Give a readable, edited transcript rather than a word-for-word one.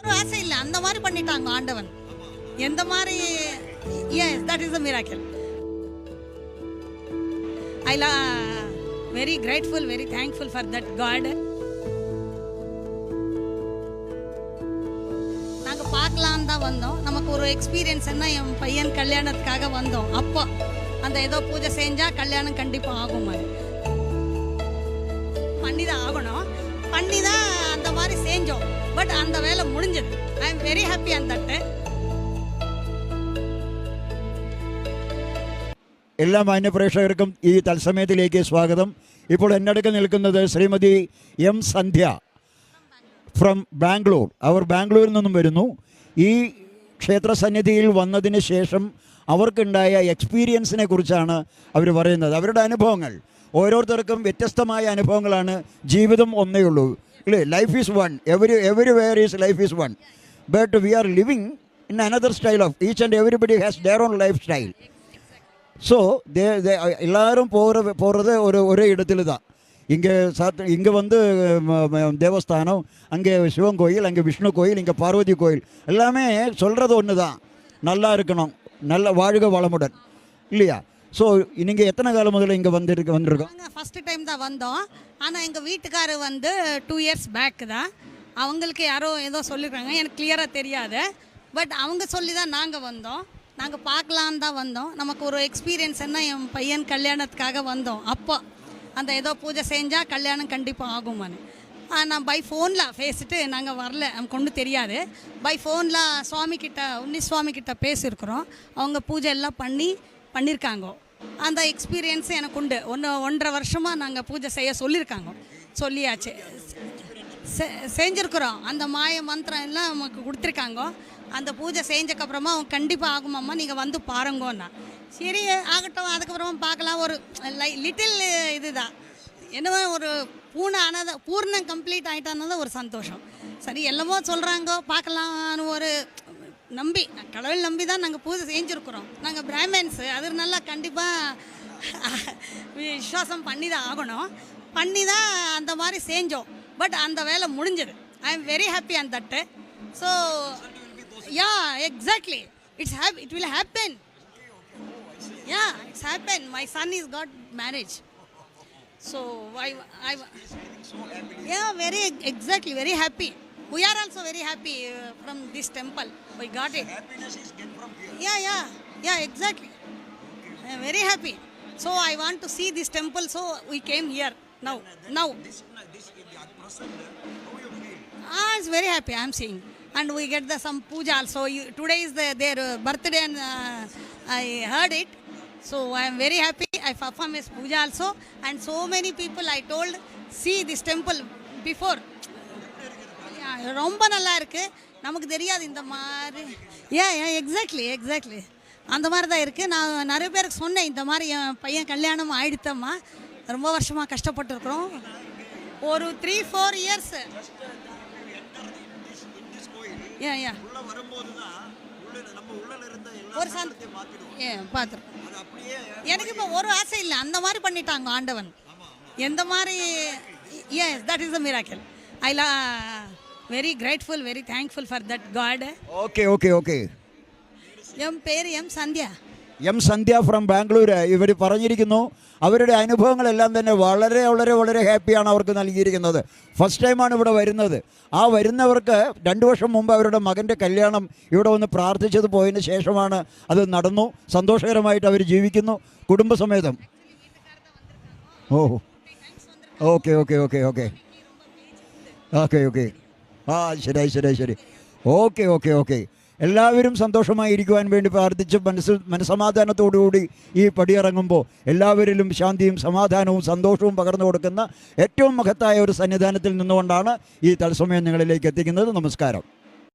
ஒரு ஆசை இல்லை, அந்த மாதிரி பண்ணிட்டாங்க ஆண்டவன். எந்த மாதிரி? Yes, that is a miracle. I very grateful, very thankful for that God. நாங்கள் பார்க்கலாம் தான் வந்தோம். நமக்கு ஒரு எக்ஸ்பீரியன்ஸ் என்ன, என் பையன் கல்யாணத்துக்காக வந்தோம். அப்போ அந்த ஏதோ பூஜை செஞ்சால் கல்யாணம் கண்டிப்பாக ஆகும். அது பண்ணி தான் ஆகணும். பண்ணி தான் அந்த மாதிரி செஞ்சோம். பட் அந்த வேலை முடிஞ்சது. I am very happy on that. എല്ലാ മാന്യപ്രേക്ഷകർക്കും ഈ തത്സമയത്തിലേക്ക് സ്വാഗതം. ഇപ്പോൾ എന്നടുക്കൽ നിൽക്കുന്നത് ശ്രീമതി എം സന്ധ്യ ഫ്രം ബാംഗ്ലൂർ. അവർ ബാംഗ്ലൂരിൽ നിന്നും വരുന്നു. ഈ ക്ഷേത്രസന്നിധിയിൽ വന്നതിന് ശേഷം അവർക്കുണ്ടായ എക്സ്പീരിയൻസിനെ കുറിച്ചാണ് അവർ പറയുന്നത്. അവരുടെ അനുഭവങ്ങൾ ഓരോരുത്തർക്കും വ്യത്യസ്തമായ അനുഭവങ്ങളാണ്. ജീവിതം ഒന്നേ ഉള്ളൂ, ഇല്ലേ? Life is one. Everywhere is life is one. But we are living in another style of each and everybody has their own life style. So எல்லாரும் போகிறது ஒரே இடத்துல தான். இங்கே வந்து தேவஸ்தானம், அங்கே சிவன் கோயில், அங்கே விஷ்ணு கோயில், இங்கே பார்வதி கோயில், எல்லாமே சொல்கிறது ஒன்று தான். நல்லா இருக்கணும், நல்ல வாழ்க வளமுடன், இல்லையா? ஸோ நீங்கள் எத்தனை காலம் முதல்ல இங்கே வந்திருக்கோம்? நாங்கள் ஃபஸ்ட்டு டைம் தான் வந்தோம். ஆனால் எங்கள் வீட்டுக்காரர் வந்து 2 years பேக் தான். அவங்களுக்கு யாரோ ஏதோ சொல்லியிருக்காங்க, எனக்கு கிளியராக தெரியாது. பட் அவங்க சொல்லி தான் நாங்கள் வந்தோம். நாங்கள் பார்க்கலான்னு தான் வந்தோம். நமக்கு ஒரு எக்ஸ்பீரியன்ஸ் என்ன, என் பையன் கல்யாணத்துக்காக வந்தோம். அப்போ அந்த ஏதோ பூஜை செஞ்சால் கல்யாணம் கண்டிப்பாக ஆகுமான்னு. நான் பை ஃபோனில் பேசிட்டு நாங்கள் வரல, நமக்கு ஒன்றும் தெரியாது. பை ஃபோனில் உன்னி சுவாமி கிட்ட பேசியிருக்கிறோம். அவங்க பூஜை எல்லாம் பண்ணியிருக்காங்க. அந்த எக்ஸ்பீரியன்ஸ் எனக்கு உண்டு. 1.5 வருஷமாக நாங்கள் பூஜை செய்ய சொல்லியாச்சு, செஞ்சுருக்குறோம். அந்த மாய மந்திரம் எல்லாம் நமக்கு கொடுத்துருக்காங்க. அந்த பூஜை செஞ்சக்கப்புறமா அவங்க கண்டிப்பாக ஆகுமாம்மா, நீங்கள் வந்து பாருங்கன்னா. சரி ஆகட்டும், அதுக்கப்புறமா பார்க்கலாம். ஒரு லிட்டில் இதுதான் என்னவோ ஒரு பூர்ணம் கம்ப்ளீட் ஆகிட்டான்னு ஒரு சந்தோஷம். சரி எல்லாமோ சொல்கிறாங்க, பார்க்கலான்னு ஒரு கடவுள் நம்பி தான் நாங்கள் பூஜை செஞ்சுருக்குறோம். நாங்கள் பிராமின்ஸு, அது நல்லா கண்டிப்பாக விஸ்வாசம் பண்ணி தான் ஆகணும். பண்ணி தான் அந்த மாதிரி செஞ்சோம். பட் அந்த வேலை முடிஞ்சது. I am very happy on that. So yeah, exactly, it will happen. Yeah, it's happened. My son is got marriage. So I yeah, exactly very happy. We are also very happy from this temple. We got it. Happiness is get from here. Yeah, exactly. I am very happy. So I want to see this temple, so we came here now. This present, how you feel? It's very happy I am seeing. And we get some puja also. Today is their birthday, and I heard it. So I am very happy. I perform his puja also. And so many people I told, see this temple before. ரொம்ப நல்லா இருக்குது. நமக்கு தெரியாது இந்த மாதிரி. Exactly அந்த மாதிரி தான் இருக்குது. நான் நிறைய பேருக்கு சொன்னேன், இந்த மாதிரி என் பையன் கல்யாணம் ஆயிடுத்தம்மா, ரொம்ப வருஷமாக கஷ்டப்பட்டுருக்குறோம். ஒரு 3-4 years. எனக்கு இப்போ ஒரு ஆசை இல்லை, அந்த மாதிரி பண்ணிட்டாங்க ஆண்டவன். எந்த மாதிரி? Yes, that is a miracle. I very grateful, very thankful for that God. Okay. M പേര് M Sandhya. M Sandhya from Bangalore. ഇവർ പറഞ്ഞിരിക്കുന്നു അവരുടെ അനുഭവങ്ങളെല്ലാം തന്നെ വളരെ വളരെ വളരെ ഹാപ്പിയാണ് അവർക്ക് നൽകിയിരിക്കുന്നത്. ഫസ്റ്റ് ടൈമാണ് ഇവിടെ വരുന്നത്. ആ വരുന്നവർക്ക് 2 വർഷം മുമ്പ് അവരുടെ മകൻ്റെ കല്യാണം ഇവിടെ വന്ന് പ്രാർത്ഥിച്ചത് പോയതിന് ശേഷമാണ് അത് നടന്നു. സന്തോഷകരമായിട്ട് അവർ ജീവിക്കുന്നു കുടുംബസമേതം. ഓക്കെ ശരി. ഓക്കെ. എല്ലാവരും സന്തോഷമായിരിക്കുവാൻ വേണ്ടി പ്രാർത്ഥിച്ച് മനസ്സമാധാനത്തോടുകൂടി ഈ പടിയിറങ്ങുമ്പോൾ എല്ലാവരിലും ശാന്തിയും സമാധാനവും സന്തോഷവും പകർന്നു കൊടുക്കുന്ന ഏറ്റവും മഹത്തായ ഒരു സന്നിധാനത്തിൽ നിന്നുകൊണ്ടാണ് ഈ തത്സമയം നിങ്ങളിലേക്ക് എത്തിക്കുന്നത്. നമസ്കാരം.